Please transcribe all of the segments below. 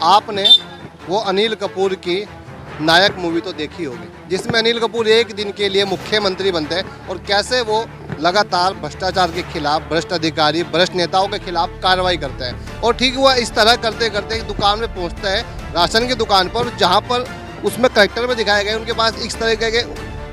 आपने वो अनिल कपूर की नायक मूवी तो देखी होगी, जिसमें अनिल कपूर एक दिन के लिए मुख्यमंत्री बनते हैं और कैसे वो लगातार भ्रष्टाचार के खिलाफ, भ्रष्ट अधिकारी, भ्रष्ट नेताओं के खिलाफ कार्रवाई करते हैं। और ठीक हुआ इस तरह करते करते एक दुकान में पहुंचते हैं, राशन की दुकान पर, जहां पर उसमें करेक्टर में दिखाए गए उनके पास इस तरह के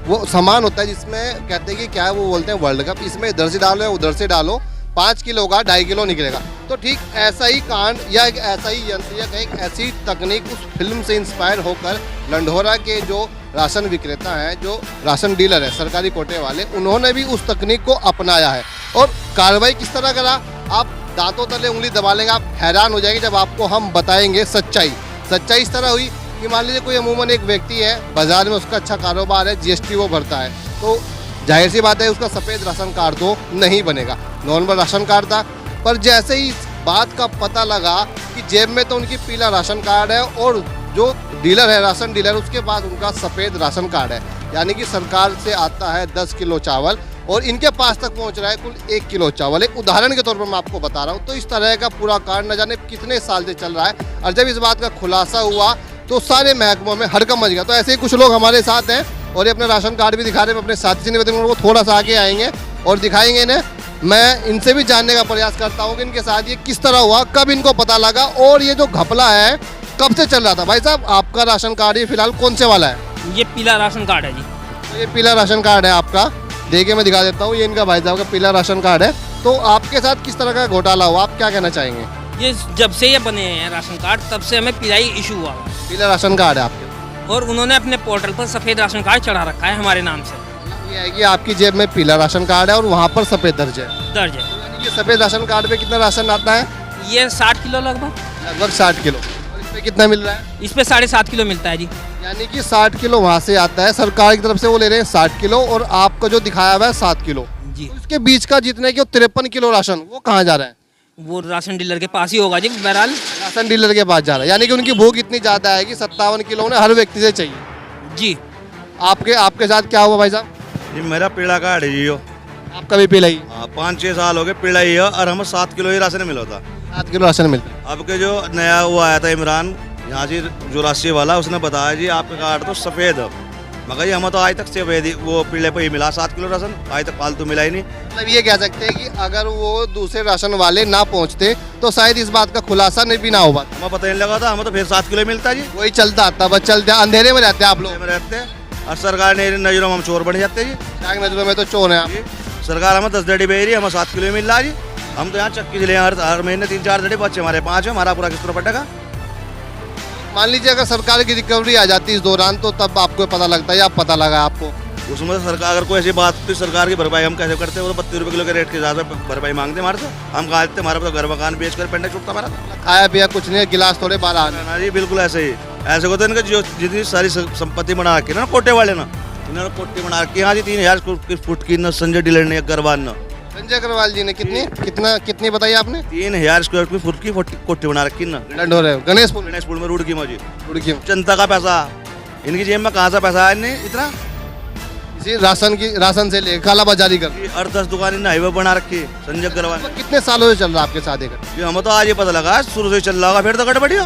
वो सामान होता है जिसमें कहते हैं कि क्या है, वो बोलते हैं वर्ल्ड कप, इसमें इधर से डालो उधर से डालो, 5 किलो का 2.5 किलो निकलेगा। तो ठीक ऐसा ही कांड या एक ऐसा ही यंत्र या एक ऐसी तकनीक उस फिल्म से इंस्पायर होकर लंढोरा के जो राशन विक्रेता हैं, जो राशन डीलर है सरकारी कोटे वाले, उन्होंने भी उस तकनीक को अपनाया है। और कार्रवाई किस तरह करा, आप दांतों तले उंगली दबा लेंगे, आप हैरान हो जाएंगे जब आपको हम बताएंगे सच्चाई। सच्चाई इस तरह हुई कि मान लीजिए कोई अमूमन एक व्यक्ति है, बाजार में उसका अच्छा कारोबार है, जीएसटी वो भरता है, तो जाहिर सी बात है उसका सफ़ेद राशन कार्ड तो नहीं बनेगा, नॉर्मल राशन कार्ड था। पर जैसे ही इस बात का पता लगा कि जेब में तो उनकी पीला राशन कार्ड है और जो डीलर है, राशन डीलर, उसके पास उनका सफ़ेद राशन कार्ड है, यानी कि सरकार से आता है 10 किलो चावल और इनके पास तक पहुंच रहा है कुल 1 किलो चावल। एक उदाहरण के तौर पर मैं आपको बता रहा हूं। तो इस तरह का पूरा कांड न जाने कितने साल से चल रहा है, और जब इस बात का खुलासा हुआ तो सारे महकमों में हड़कंप मच गया। तो ऐसे ही कुछ लोग हमारे साथ हैं और ये अपने राशन कार्ड भी दिखा रहे हैं। अपने साथी से निवेदन को थोड़ा सा आगे आएंगे और दिखाएंगे इन्हें। मैं इनसे भी जानने का प्रयास करता हूँ कि इनके साथ ये किस तरह हुआ, कब इनको पता लगा और ये जो घपला है कब से चल रहा था। भाई साहब, आपका राशन कार्ड ये फिलहाल कौन से वाला है? ये पीला राशन कार्ड है जी। तो ये पीला राशन कार्ड है आपका, देखिए मैं दिखा देता हूँ, ये इनका भाई साहब का पीला राशन कार्ड है। तो आपके साथ किस तरह का घोटाला हुआ, आप क्या कहना चाहेंगे? ये जब से ये बने हैं राशन कार्ड, तब से हमें पीला ही इशू हुआ है। पीला राशन कार्ड है आपके, और उन्होंने अपने पोर्टल पर सफ़ेद राशन कार्ड चढ़ा रखा है हमारे नाम से। ये है कि आपकी जेब में पीला राशन कार्ड है और वहाँ पर सफ़ेद दर्ज है। दर्ज है। यानी कि सफ़ेद राशन कार्ड पे कितना राशन आता है? ये 60 किलो लगभग। लगभग 60 किलो। और इस पे कितना मिल रहा है? इस पे 7.5 किलो मिलता है जी। यानी कि 60 किलो वहाँ से आता है, सरकार की तरफ से वो ले रहे हैं 60 किलो और आपका जो दिखाया हुआ है 7 किलो जी। तो इसके बीच का जितने की 53 किलो राशन वो कहाँ जा रहा है? वो राशन डीलर के पास ही होगा जी। बहरहाल राशन डीलर के पास जा रहा है, यानी कि उनकी भूख इतनी ज़्यादा है कि 57 किलो उन्हें हर व्यक्ति से चाहिए जी। आपके साथ क्या हुआ भाई साहब? ये मेरा पीला कार्ड है जी। आपका भी पीला ही? हाँ, 5-6 साल हो गए पीला ही है और हमें 7 किलो ही राशन मिला था। 7 किलो राशन मिलता है। अब के जो नया वो आया था इमरान यहाँ से जो राशि वाला, उसने बताया जी आपका कार्ड तो सफ़ेद है, मगर ये हमें तो आज तक सफ़ेद वो पीले पे ही मिला 7 किलो राशन, आज तक फालतू मिला ही नहीं। मतलब ये कह सकते हैं कि अगर वो दूसरे राशन वाले ना पहुंचते तो शायद इस बात का खुलासा नहीं भी ना हो पाता। हमें पता नहीं लगा था, हमें तो फिर 7 किलो मिलता जी। वही चलता आता, बस चलते अंधेरे में रहते हैं आप लोग। में रहते हैं और सरकार ने नजरों में हम चोर बन जाते हैं जी। क्या नजरों में तो चोर है आप। सरकार हमें 10 दड़ी बेच रही है, हमें 7 किलो मिल रहा है जी। हम तो यहाँ चक्की से ले हर महीने 3-4 दड़ी, बच्चे हमारे 5 है, हमारा पूरा किस तरह पटेगा? मान लीजिए अगर सरकार की रिकवरी आ जाती इस दौरान तो तब आपको पता लगता है या पता लगा आपको? उसमें सरकार अगर कोई ऐसी बात तो सरकार की भरपाई हम कैसे करते हैं? वो तो 32 रुपये किलो के रेट के हिसाब से भरपाई मांगते हमारे से। हम कहा देते हमारे पास घर मकान बेच कर पेंडा छूटता हमारा। खाया पिया कुछ नहीं, गिलास थोड़े बाहर आने। ना जी, बिल्कुल ऐसे ही। ऐसे होते हैं इनका जो जितनी सारी संपत्ति बना रखी है ना कोटे वाले ना, इन्होंने कोठी बना रखी है। हाँ जी, 3000 फुट की न संजय डीलर ने अग्रवाल ने, संजय अग्रवाल जी ने कितनी बताई आपने? 3000 स्क्वायर फुट की कोठी बना रखी ना गणेशपुर में रुड़की में जी। जनता का पैसा इनकी जेब में कहाँ से पैसा है इन्हें इतना? इसी राशन से ले काला बाजारी कर 8-10 दुकानें हाईवे बना रखी है संजय अग्रवाल। कितने सालों से चल रहा है आपके साथ? ये हमें तो आज ये पता लगा, शुरू से चल रहा होगा फिर तो गड़बड़ी हो।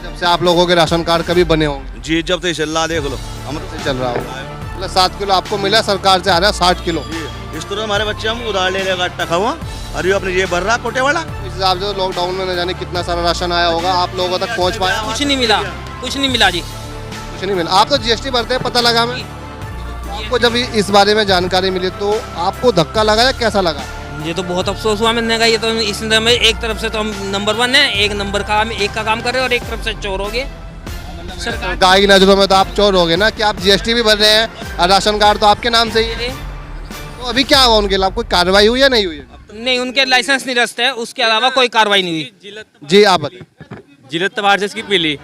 जब से आप लोगों के राशन कार्ड कभी बने होंगे जी, जब से चल रहा देख लो, हम से चल रहा होगा। मतलब 7 किलो आपको मिला, सरकार से आ रहा है 60 किलो। इस तरह हमारे बच्चे हम उधार ले लेगा टका हुआ और ये अपने ये भर रहा कोटे वाला। इस हिसाब से लॉकडाउन में न जाने कितना सारा राशन आया होगा, आप लोगों तक पहुंच पाया? कुछ नहीं मिला, कुछ नहीं मिला जी। कुछ नहीं मिला। आप तो जीएसटी भरते हैं, पता लगा हमें। आपको जब इस बारे में जानकारी मिली तो आपको धक्का लगा या कैसा लगा? मुझे तो बहुत अफसोस हुआ। मैंने कहा ये तो इस में एक तरफ से तो हम नंबर 1 है, एक नंबर का हम एक का काम कर रहे हैं और एक तरफ से चोर हो गए। सरकार की नजरों में तो आप चोर हो गए ना, कि आप जीएसटी भी भर रहे हैं और राशन कार्ड तो आपके नाम से ही है। तो अभी क्या हुआ उनके खिलाफ? कोई कार्रवाई हुई या नहीं हुई? नहीं, उनके लाइसेंस निरस्त है, उसके अलावा कोई कार्रवाई नहीं हुई। जी आप बताइए। जिलत बाहर से इसकी पीली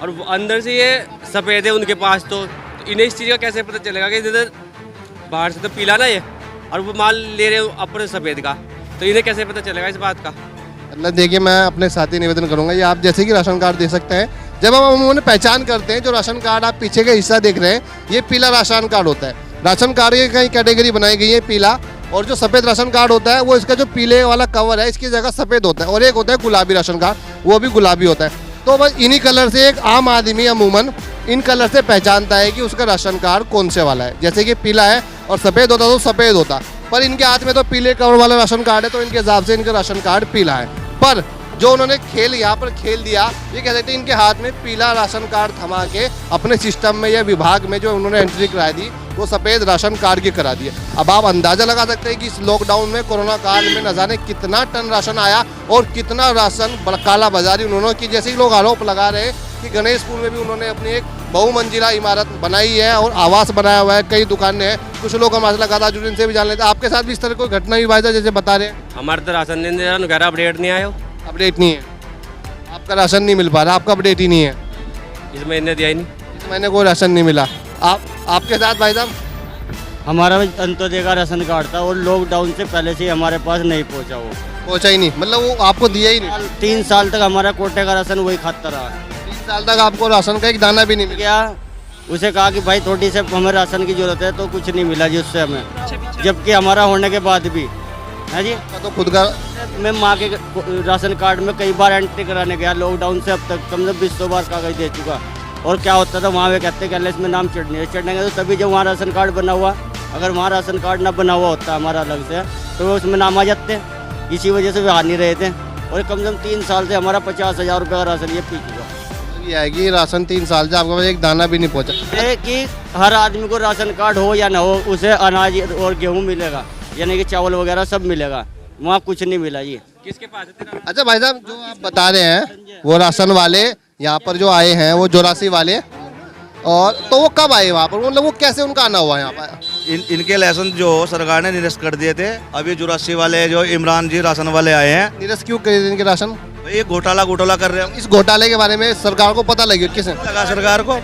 और वो अंदर से ये सफ़ेद है उनके पास, तो इन्हें इस चीज़ का कैसे पता चलेगा कि इधर बाहर से तो पीला ना ये और वो माल ले रहे हो अपने सफ़ेद का, तो इन्हें कैसे पता चलेगा इस बात का? मतलब देखिए, मैं अपने साथी निवेदन करूंगा, ये आप जैसे कि राशन कार्ड दे सकते हैं, जब हम उन्होंने पहचान करते हैं, जो राशन कार्ड आप पीछे का हिस्सा देख रहे हैं ये पीला राशन कार्ड होता है। राशन कार्ड की कई कैटेगरी बनाई गई है पीला, और जो सफ़ेद राशन कार्ड होता है वो इसका जो पीले वाला कवर है इसकी जगह सफ़ेद होता है, और एक होता है गुलाबी राशन कार्ड, वो भी गुलाबी होता है। तो बस इन्हीं कलर से एक आम आदमी अमूमन इन कलर से पहचानता है कि उसका राशन कार्ड कौन से वाला है। जैसे कि पीला है और सफ़ेद होता तो सफ़ेद होता, पर इनके हाथ में तो पीले कवर वाला राशन कार्ड है, तो इनके हिसाब से इनका राशन कार्ड पीला है। पर जो उन्होंने खेल यहाँ पर खेल दिया, ये कह सकते हैं इनके हाथ में पीला राशन कार्ड थमा के अपने सिस्टम में या विभाग में जो उन्होंने एंट्री करा दी वो सफ़ेद राशन कार्ड की करा दिए। अब आप अंदाज़ा लगा सकते हैं कि इस लॉकडाउन में कोरोना काल में न जाने कितना टन राशन आया और कितना राशन काला बाजारी उन्होंने की। जैसे ही लोग आरोप लगा रहे हैं कि गणेशपुर में भी उन्होंने अपनी एक बहुमंजिला इमारत बनाई है और आवास बनाया हुआ है, कई दुकानें हैं। कुछ लोग हमारे लगातार जुड़े, इनसे भी जान लेते हैं। आपके साथ भी इस तरह कोई घटना हुई भाई साहब जैसे बता रहे हैं? हमारे तो राशन नहीं दे रहा, घर अपडेट नहीं आया, अपडेट नहीं है, आपका राशन नहीं मिल पा रहा, आपका अपडेट ही नहीं है, इस महीने दिया ही नहीं। इस महीने कोई राशन नहीं मिला। आपके साथ भाई साहब? हमारा अंत्योदय का राशन कार्ड था और लॉकडाउन से पहले से ही हमारे पास नहीं पहुंचा, वो पहुंचा ही नहीं, मतलब वो आपको दिया ही नहीं। 3 साल तक हमारा कोटे का राशन वही खाता रहा। 3 साल तक आपको राशन का एक दाना भी नहीं मिला। क्या उसे कहा कि भाई थोड़ी से हमें राशन की जरूरत है, तो कुछ नहीं मिला जी उससे हमें, जबकि हमारा होने के बाद भी है जी। तो खुद का मैं माँ के राशन कार्ड में कई बार एंट्री कराने गया लॉकडाउन से, अब तक कम से कम 20 बार कागज दे चुका। और क्या होता था वहाँ वे कहते कि इसमें नाम चढ़ने तो तभी जब वहाँ राशन कार्ड बना हुआ, अगर वहाँ राशन कार्ड ना बना हुआ होता हमारा अलग से तो उसमें नाम आ जाते। इसी वजह से वे आ नहीं रहे थे। और कम से कम 3 साल से हमारा 50,000 रुपये का राशन ये पी चुका। ये है कि राशन 3 साल से आपके पास एक दाना भी नहीं पहुंचा। ये कि हर आदमी को राशन कार्ड हो या ना हो उसे अनाज और गेहूँ मिलेगा, यानी कि चावल वगैरह सब मिलेगा। वहाँ कुछ नहीं मिला जी। किसके पास है तेरा? अच्छा भाई साहब, जो आप बता रहे हैं वो राशन वाले यहाँ पर जो आए हैं वो 84 वाले, और तो वो कब आए वहाँ पर, मतलब वो कैसे उनका आना हुआ यहाँ पर? इनके लाइसेंस जो सरकार ने निरस्त कर दिए थे। अभी 84 वाले जो इमरान जी राशन वाले आए हैं, निरस्त क्यों करे इनके राशन? ये घोटाला कर रहे हैं। इस घोटाले के बारे में सरकार को पता लगी किसने? लगा सरकार को,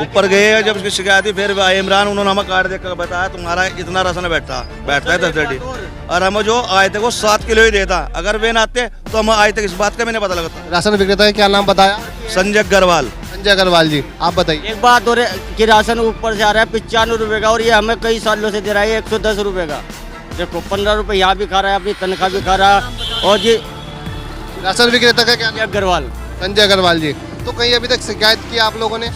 ऊपर गए जब उसकी शिकायत हुई, फिर आए इमरान, उन्होंने हमें कार्ड देकर बताया तुम्हारा इतना राशन बैठता है 10 रेडी, और हम जो आए थे वो 7 किलो ही देता। अगर वे ना आते तो हम आज तक इस बात का भी नहीं पता लगता। राशन विक्रेता का क्या नाम बताया? संजय अग्रवाल। संजय अग्रवाल जी, आप बताइए। एक बात और है कि राशन ऊपर से आ रहा है 95 रुपये का, और ये हमें कई सालों से दे रहा है 110 रुपये का। देखो 15 रुपये यहाँ भी खा रहा है, अपनी तनख्वाह भी खा रहा है। और जी राशन विक्रेता का क्या नाम? अग्रवाल, संजय अग्रवाल जी। तो कहीं अभी तक शिकायत की आप लोगों ने?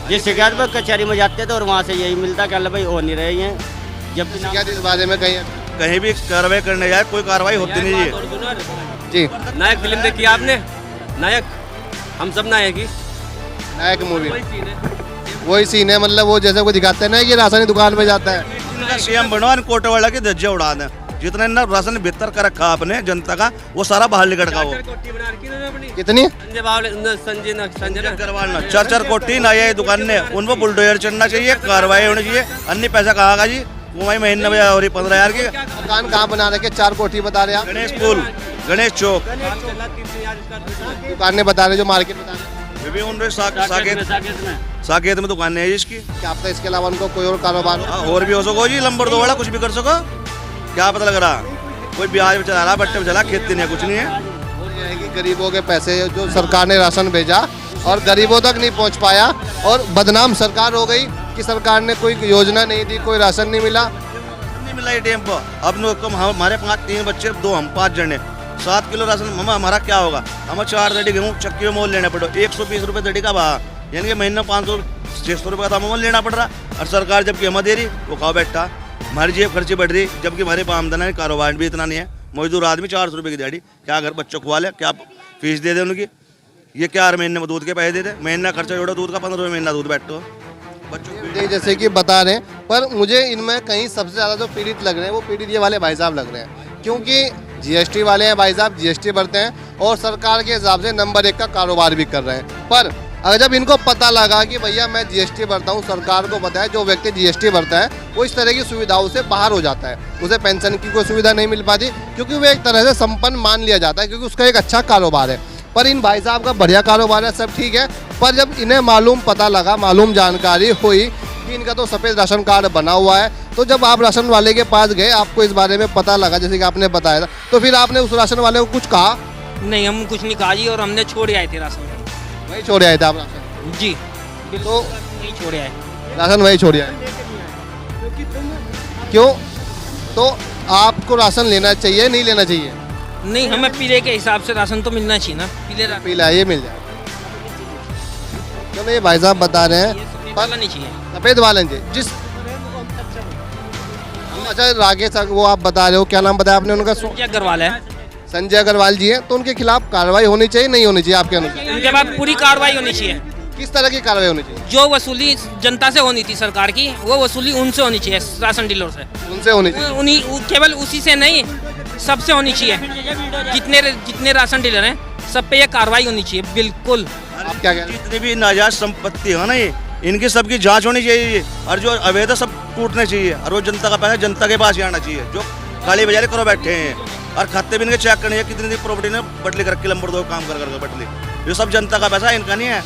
ये शिकायत पर कचहरी में जाते थे और वहाँ से यही मिलता कि भाई हो नहीं रहे हैं। जब शिकायत इस बारे में कहीं भी कार्रवाई करने जाए कोई कार्रवाई होती नहीं है जी। नायक फिल्म देखी आपने? नायक, हम सब नायक ही। नायक मूवी वही सीन है। वही सीन है, मतलब वो जैसे वो दिखाते हैं ना कि राशन की दुकान में जाता है। सीएम बनो कोटवाला की धज्जे उड़ा दें। जितना ना राशन बेहतर कर रखा आपने जनता का, वो सारा बाहर निकल का। वो कोठी बना रखी है अपनी। कितनी? संजय ना अग्रवाल ना 4 कोटी ना ये दुकान ने, उन पर बुलडोजर चढ़ना चाहिए, कार्रवाई होनी चाहिए। अन्य पैसा कहाँ का जी? वो वही महीने में और 15,000 की दुकान कहाँ बना रखे? 4 कोठी बता रहे आप। गणेश पुल, गणेश चौक दुकानें बता रहे जो मार्केट बता रहे। साकेत में दुकान है इसकी। क्या पता इसके अलावा उनको कोई और कारोबार हो? और भी हो सको जी, लंबर 2 वाला कुछ भी कर सको, क्या पता लग रहा। कोई ब्याज में चला रहा, बट्टे में चला, खेती नहीं है, कुछ नहीं है। ये है कि गरीबों के पैसे जो सरकार ने राशन भेजा और गरीबों तक नहीं पहुंच पाया, और बदनाम सरकार हो गई कि सरकार ने कोई योजना नहीं दी, कोई राशन नहीं मिला। नहीं मिला ये टाइम पर। अब हमारे 3 बच्चे, 2 हम 5 जने, 7 किलो राशन मामा हमारा क्या होगा? हमें 4 दड़ी गेहूँ चक्की में मोल लेना पड़ो, 120 रुपये दड़ी का भाव, यानी कि महीने 500-600 रुपये का मोल लेना पड़ रहा। और सरकार जबकि हमें दे रही, वो खाओ बैठा, हमारी जेब खर्ची बढ़ रही, जबकि हमारे आमदनी कारोबार भी इतना नहीं है। मजदूर आदमी 400 रुपये की दिहाड़ी, क्या घर बच्चों खुआ ले, क्या फीस दे दे उनकी? ये क्या हर महीने में दूध के पैसे दे दे? महीना खर्चा जोड़ो दूध का, 15 रुपये महीना दूध बैठो बच्चों। जैसे कि बता रहे हैं, पर मुझे इनमें कहीं सबसे ज़्यादा जो पीड़ित लग रहे हैं वो पीड़ित ये वाले भाई साहब लग रहे हैं, क्योंकि जीएसटी वाले हैं भाई साहब, जीएसटी भरते हैं और सरकार के हिसाब से नंबर 1 का कारोबार भी कर रहे हैं। पर अगर जब इनको पता लगा कि भैया मैं जीएसटी भरता हूँ, सरकार को पता है जो व्यक्ति जीएसटी भरता है वो इस तरह की सुविधाओं से बाहर हो जाता है, उसे पेंशन की कोई सुविधा नहीं मिल पाती, क्योंकि वो एक तरह से संपन्न मान लिया जाता है, क्योंकि उसका एक अच्छा कारोबार है। पर इन भाई साहब का बढ़िया कारोबार है, सब ठीक है। पर जब इन्हें पता लगा, मालूम जानकारी हुई कि इनका तो सफ़ेद राशन कार्ड बना हुआ है, तो जब आप राशन वाले के पास गए, आपको इस बारे में पता लगा जैसे कि आपने बताया था, तो फिर आपने उस राशन वाले को कुछ कहा? नहीं, हम कुछ नहीं कहा जी, और हमने छोड़ आए थे राशन। वही छोड़ आए थे आप राशन? जी तो नहीं छोड़ आए राशन वही छोड़ आए। क्यों? तो आपको राशन लेना चाहिए नहीं लेना चाहिए? नहीं, हमें पीले के हिसाब से राशन तो मिलना चाहिए ना। पीले पीला ये मिल जाए। में ये भाई साहब बता रहे हैं ये वाला नहीं चाहिए। सफेद वाले जी जिस अच्छा राकेश वो आप बता रहे हो, क्या नाम बताया आपने उनका? क्या अग्रवाल है, संजय अग्रवाल जी हैं, तो उनके खिलाफ कार्रवाई होनी चाहिए नहीं होनी चाहिए आपके अनुसार? उनके बाद पूरी कार्रवाई होनी चाहिए। किस तरह की कार्रवाई होनी चाहिए? जो वसूली जनता से होनी थी सरकार की, वो वसूली उनसे होनी चाहिए, राशन डीलर से। उनसे होनी चाहिए। उन्हीं केवल उसी से नहीं, सबसे होनी चाहिए। जितने राशन डीलर हैं सब पे ये कार्रवाई होनी चाहिए, बिल्कुल। आप क्या कह रहे हैं? जितनी भी नाजायज संपत्ति है ना ये, इनकी सबकी जांच होनी चाहिए और जो अवैध है सब टूटने चाहिए और वो जनता का पैसा जनता के पास ही आना चाहिए। जो काली बाजारी करो बैठे हैं और खाते भी इनके चेक करने कितनी प्रॉपर्टी ने बटली कर रखी, नंबर 2 काम कर करके बटली, ये सब जनता का पैसा इनका नहीं है।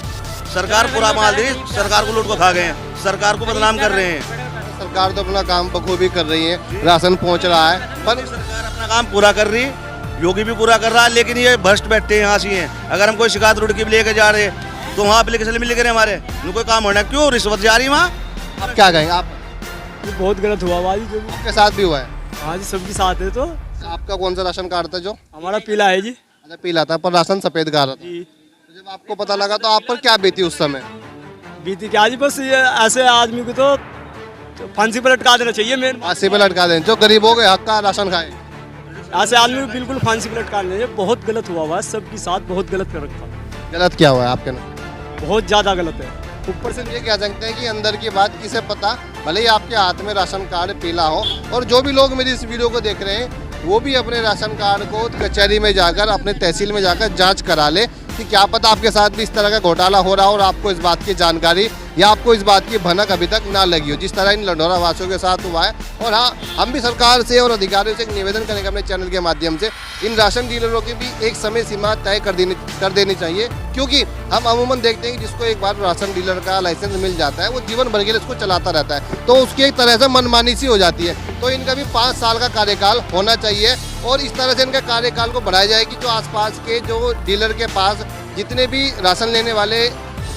सरकार पूरा माल दी, सरकार को लूट को खा गए हैं, सरकार को बदनाम कर रहे हैं। सरकार तो अपना काम बखूबी कर रही है, राशन पहुंच रहा है, पर सरकार अपना काम पूरा कर रही, योगी भी पूरा कर रहा है, लेकिन ये भ्रष्ट बैठे हैं यहाँ से हैं। अगर हम कोई शिकायत रुड़ की भी लेके जा रहे हैं तो वहाँ एप्लीकेशन भी लिख रहे हमारे, इनको काम होना है, क्यों रिश्वत जा रही वहाँ? आप क्या कहेंगे? आप ये बहुत गलत हुआ भाई जो भी। आपके साथ भी हुआ है? हाँ जी, सबके साथ है। तो आपका कौन सा राशन कार्ड था जो? हमारा पीला है जी। अच्छा पीला था, पर राशन सफेद का रहा था। जी तो जब आपको पता लगा तो आप पर क्या बीती उस समय? बीती क्या जी, बस ये ऐसे आदमी को तो फांसी पर लटका देना चाहिए। मेन फांसी पे लटका दें जो गरीबों के हक का राशन खाए। ऐसे आदमी को बिल्कुल फांसी पर लटका देना चाहिए। बहुत गलत हुआ हुआ है, सबके साथ बहुत गलत कर रखा, गलत क्या हुआ है आपके नाम? बहुत ज़्यादा गलत है। ऊपर से ये कह सकते हैं कि अंदर की बात किसे पता, भले ही आपके हाथ में राशन कार्ड पीला हो। और जो भी लोग मेरी इस वीडियो को देख रहे हैं वो भी अपने राशन कार्ड को कचहरी में जाकर, अपने तहसील में जाकर जांच करा ले कि क्या पता आपके साथ भी इस तरह का घोटाला हो रहा हो और आपको इस बात की जानकारी या आपको इस बात की भनक अभी तक ना लगी हो, जिस तरह इन लंढौरा वासियों के साथ हुआ है। और हाँ, हम भी सरकार से और अधिकारियों से एक निवेदन करेंगे अपने चैनल के माध्यम से, इन राशन डीलरों की भी एक समय सीमा तय कर देनी चाहिए, क्योंकि हम अमूमन देखते हैं कि जिसको एक बार राशन डीलर का लाइसेंस मिल जाता है वो जीवन भर के लिए इसको चलाता रहता है, तो उसकी एक तरह से मनमानी सी हो जाती है। तो इनका भी 5 साल का कार्यकाल होना चाहिए और इस तरह से इनका कार्यकाल को बढ़ाया जाए कि जो आसपास के जो डीलर के पास जितने भी राशन लेने वाले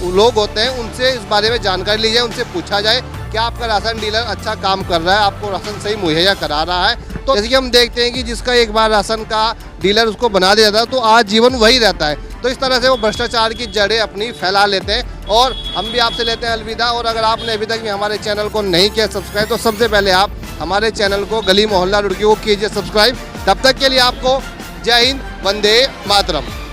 लोग होते हैं उनसे इस बारे में जानकारी ली जाए, उनसे पूछा जाए क्या आपका राशन डीलर अच्छा काम कर रहा है, आपको राशन सही मुहैया करा रहा है। तो जैसे कि हम देखते हैं कि जिसका एक बार राशन का डीलर उसको बना दिया था तो आज जीवन वही रहता है। तो इस तरह से वो भ्रष्टाचार की जड़ें अपनी फैला लेते हैं और हम भी आपसे लेते हैं अलविदा। और अगर आपने अभी तक भी हमारे चैनल को नहीं किया सब्सक्राइब तो सबसे पहले आप हमारे चैनल को गली मोहल्ला रुड़की को कीजिए सब्सक्राइब। तब तक के लिए आपको जय हिंद, वंदे मातरम।